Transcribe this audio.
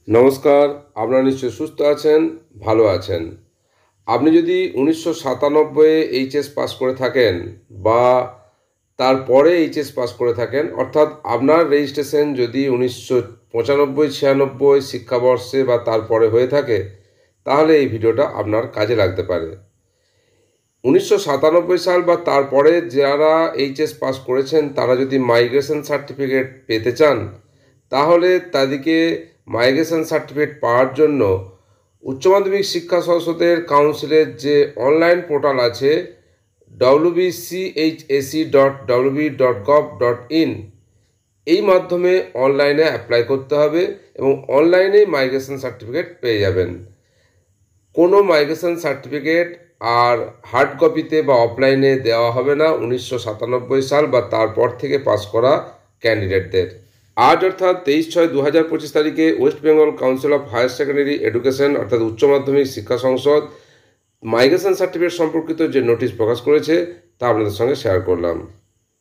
নমস্কার, আপনারা নিশ্চয়ই সুস্থ আছেন, ভালো আছেন। আপনি যদি 1997 এইচএস পাস করে থাকেন বা তারপরে এইচএস পাস করে থাকেন, অর্থাৎ আপনার রেজিস্ট্রেশন যদি 1995-96 শিক্ষাবর্ষে বা তারপরে হয়ে থাকে, তাহলে এই ভিডিওটা আপনার কাজে লাগতে পারে। 1997 সাল বা তারপরে যারা এইচএস পাস করেছেন তারা যদি মাইগ্রেশন সার্টিফিকেট পেতে চান, তাহলে তাদেরকে মাইগ্রেশন সার্টিফিকেট পাওয়ার জন্য উচ্চ মাধ্যমিক শিক্ষা সংসদের কাউন্সিলের যে অনলাইন পোর্টাল আছে wbchse.wb.gov.in, এই মাধ্যমে অনলাইনে অ্যাপ্লাই করতে হবে এবং অনলাইনেই মাইগ্রেশন সার্টিফিকেট পেয়ে যাবেন। কোনো মাইগ্রেশন সার্টিফিকেট আর হার্ড কপিতে বা অফলাইনে দেওয়া হবে না 1997 সাল বা তারপর থেকে পাস করা ক্যান্ডিডেটদের। আজ অর্থাৎ 23/6/2025 তারিখে west Bengal council of higher secondary education অর্থাৎ উচ্চ মাধ্যমিক শিক্ষা সংসদ মাইগ্রেশন সার্টিফিকেট সম্পর্কিত যে নোটিশ প্রকাশ করেছে তা আপনাদের সঙ্গে শেয়ার করলাম।